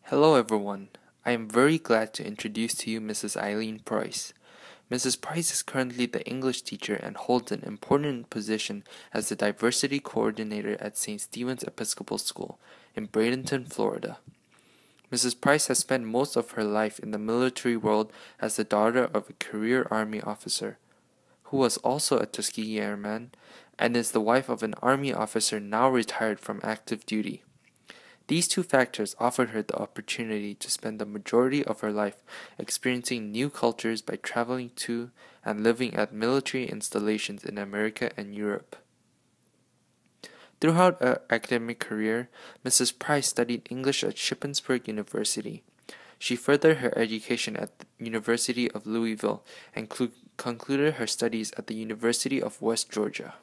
Hello everyone. I am very glad to introduce to you Mrs. Eileen Price. Mrs. Price is currently the English teacher and holds an important position as the diversity coordinator at St. Stephen's Episcopal School in Bradenton, Florida. Mrs. Price has spent most of her life in the military world as the daughter of a career Army officer, who was also a Tuskegee Airman, and is the wife of an Army officer now retired from active duty. These two factors offered her the opportunity to spend the majority of her life experiencing new cultures by traveling to and living at military installations in America and Europe. Throughout her academic career, Mrs. Price studied English at Shippensburg University. She furthered her education at the University of Louisville and concluded her studies at the University of West Georgia.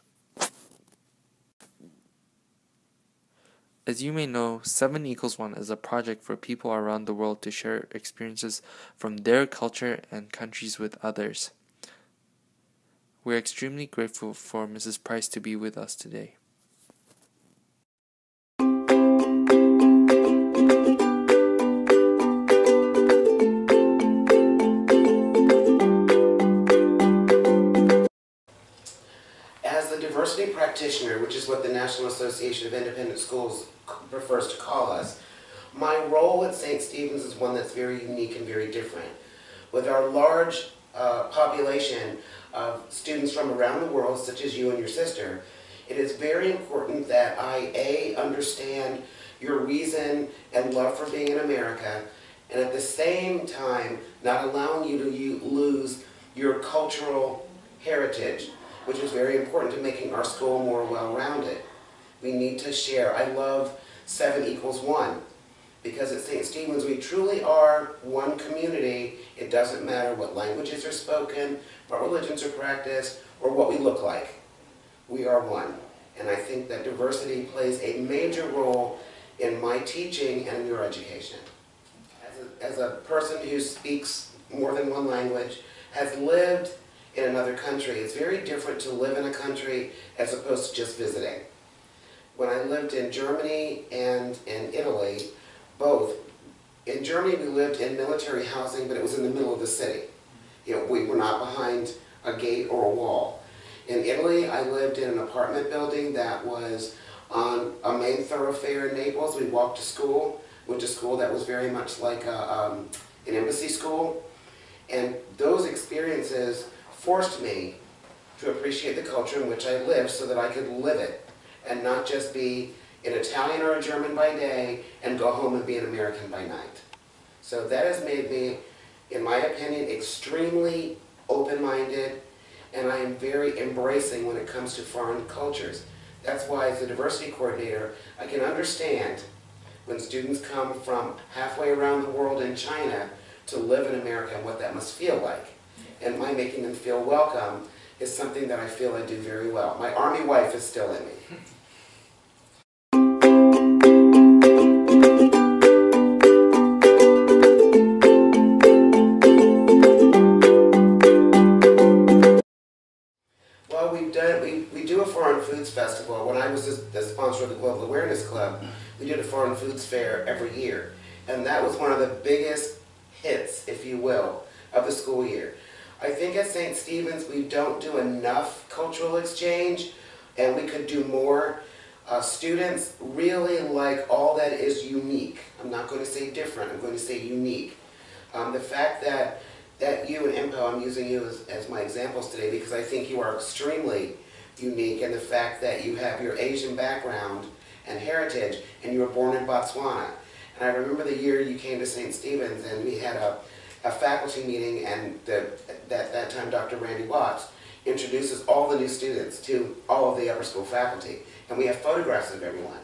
As you may know, 7 equals 1 is a project for people around the world to share experiences from their culture and countries with others. We're extremely grateful for Mrs. Price to be with us today. As the diversity practitioner, which is what the National Association of Independent Schools prefers to call us, my role at St. Stephen's is one that's very unique and very different. With our large population of students from around the world, such as you and your sister, it is very important that I understand your reason and love for being in America, and at the same time not allowing you to lose your cultural heritage, which is very important to making our school more well-rounded. We need to share. I love 7 equals 1 because at St. Stephen's we truly are one community. It doesn't matter what languages are spoken, what religions are practiced, or what we look like. We are one. And I think that diversity plays a major role in my teaching and in your education. As a person who speaks more than one language, has lived in another country, it's very different to live in a country as opposed to just visiting. When I lived in Germany and in Italy, both, in Germany we lived in military housing, but it was in the middle of the city. We were not behind a gate or a wall. In Italy, I lived in an apartment building that was on a main thoroughfare in Naples. We walked to school, went to school that was very much like an embassy school. And those experiences forced me to appreciate the culture in which I lived so that I could live it and not just be an Italian or a German by day and go home and be an American by night. So that has made me, in my opinion, extremely open-minded, and I am very embracing when it comes to foreign cultures. That's why as a diversity coordinator, I can understand when students come from halfway around the world in China to live in America and what that must feel like. And my making them feel welcome is something that I feel I do very well. My Army wife is still in me. Well, we do a foreign foods festival. When I was the sponsor of the Global Awareness Club, we did a foreign foods fair every year. And that was one of the biggest hits, if you will, of the school year. I think at St. Stephen's we don't do enough cultural exchange, and we could do more. Students really like all that is unique. I'm not going to say different, I'm going to say unique. The fact that you and Impo, I'm using you as my examples today because I think you are extremely unique, and the fact that you have your Asian background and heritage, and you were born in Botswana. And I remember the year you came to St. Stephen's and we had a faculty meeting, and that time Dr. Randy Watts introduces all the new students to all of the upper school faculty, and we have photographs of everyone.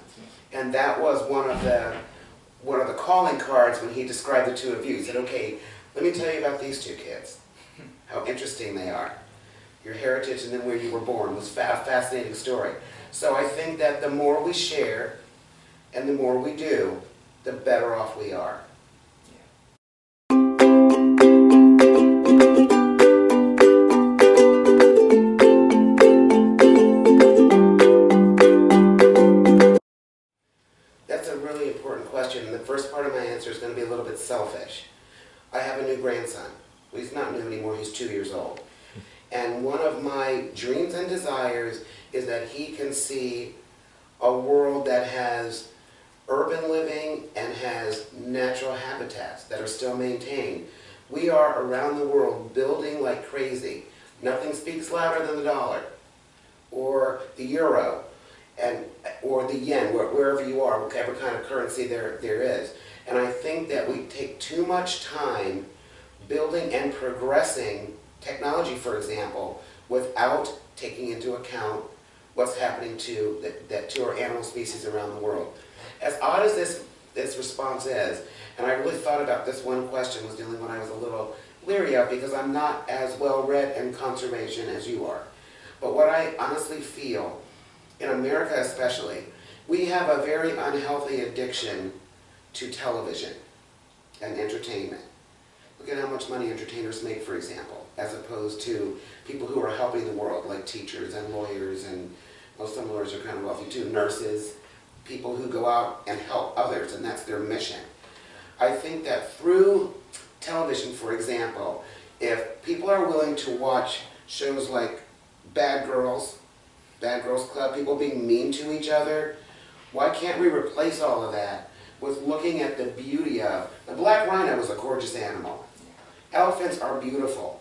And that was one of the calling cards when he described the two of you. He said, okay, let me tell you about these two kids, how interesting they are. Your heritage and then where you were born was a fascinating story. So I think that the more we share and the more we do, the better off we are. That's a really really important question, and the first part of my answer is going to be a little bit selfish. I have a new grandson. Well, he's not new anymore, he's 2 years old. And one of my dreams and desires is that he can see a world that has urban living and has natural habitats that are still maintained. We are around the world building like crazy. Nothing speaks louder than the dollar or the euro or the yen, wherever you are, whatever kind of currency there is. And I think that we take too much time building and progressing technology, for example, without taking into account what's happening to our animal species around the world. As odd as this response is, and I really thought about this one question, was the only one I was a little leery of because I'm not as well read in conservation as you are. But what I honestly feel, in America especially, we have a very unhealthy addiction to television and entertainment. Look at how much money entertainers make, for example, as opposed to people who are helping the world, like teachers and lawyers, and well, some lawyers are kind of wealthy too, nurses, people who go out and help others, and that's their mission. I think that through television, for example, if people are willing to watch shows like Bad Girls Club, people being mean to each other, why can't we replace all of that with looking at the beauty of, the black rhino is a gorgeous animal. Elephants are beautiful.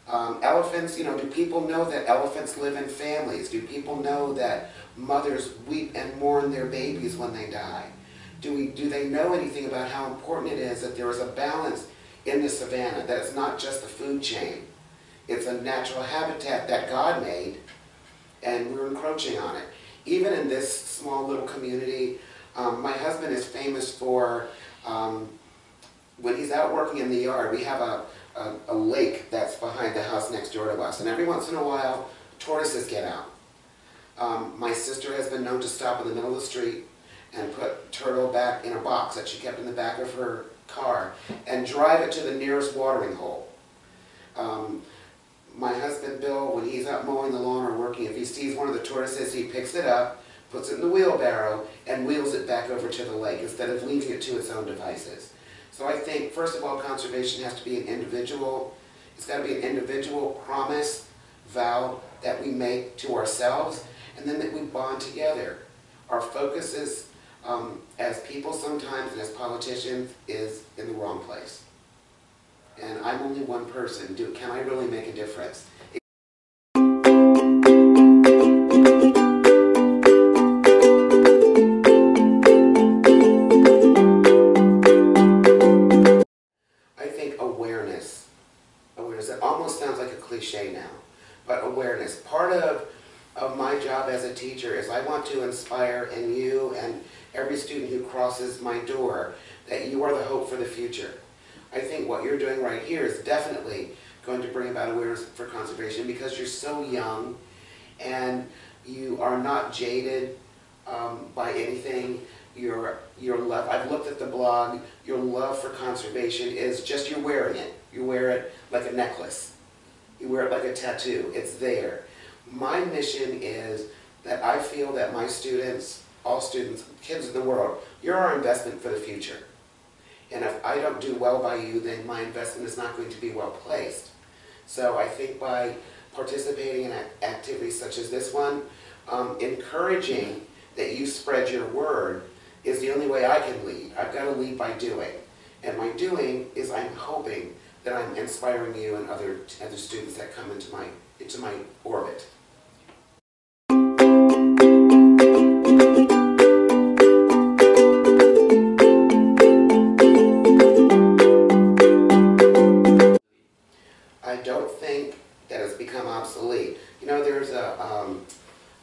Elephants, do people know that elephants live in families? Do people know that mothers weep and mourn their babies when they die? Do they know anything about how important it is that there is a balance in the savannah, that it's not just the food chain? It's a natural habitat that God made, and we're encroaching on it. Even in this small little community, my husband is famous for, when he's out working in the yard, we have a lake that's behind the house next door to us, and every once in a while, tortoises get out. My sister has been known to stop in the middle of the street and put turtle back in a box that she kept in the back of her car and drive it to the nearest watering hole. My husband, Bill, when he's out mowing the lawn or working, if he sees one of the tortoises, he picks it up, puts it in the wheelbarrow, and wheels it back over to the lake instead of leaving it to its own devices. So I think, first of all, conservation has to be an individual, it's got to be an individual promise, vow that we make to ourselves, and then that we bond together. Our focus is, as people sometimes and as politicians, is in the wrong place. And I'm only one person. Can I really make a difference? I think awareness. It almost sounds like a cliche now, but awareness. Part of my job as a teacher is I want to inspire in you and every student who crosses my door that you are the hope for the future. I think what you're doing right here is definitely going to bring about awareness for conservation because you're so young and you are not jaded by anything. Your love, I've looked at the blog, your love for conservation is just you're wearing it. You wear it like a necklace. You wear it like a tattoo. It's there. My mission is that I feel that my students, all students, kids in the world, you're our investment for the future. And if I don't do well by you, then my investment is not going to be well placed. So I think by participating in activities such as this one, encouraging that you spread your word is the only way I can lead. I've got to lead by doing. And my doing is I'm hoping that I'm inspiring you and other students that come into my orbit. I don't think that it's become obsolete. There's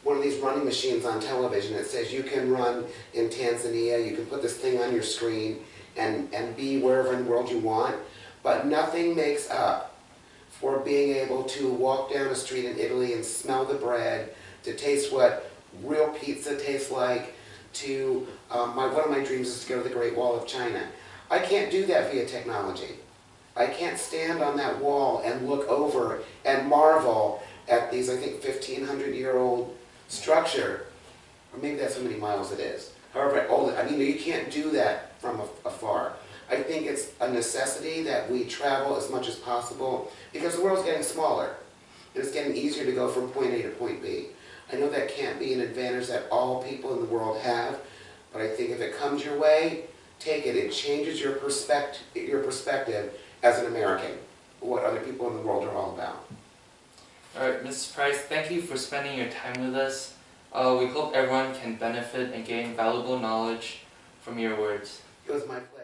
one of these running machines on television that says you can run in Tanzania, you can put this thing on your screen and be wherever in the world you want, but nothing makes up for being able to walk down a street in Italy and smell the bread, to taste what real pizza tastes like, to, one of my dreams is to go to the Great Wall of China. I can't do that via technology. I can't stand on that wall and look over and marvel at these, I think, 1,500-year-old structure, or maybe that's how many miles it is. however old. I mean, you can't do that from afar. I think it's a necessity that we travel as much as possible because the world's getting smaller. And it's getting easier to go from point A to point B. I know that can't be an advantage that all people in the world have, but I think if it comes your way, take it. It changes your perspective as an American, what other people in the world are all about. Alright, Mrs. Price, thank you for spending your time with us. We hope everyone can benefit and gain valuable knowledge from your words. It was my pleasure.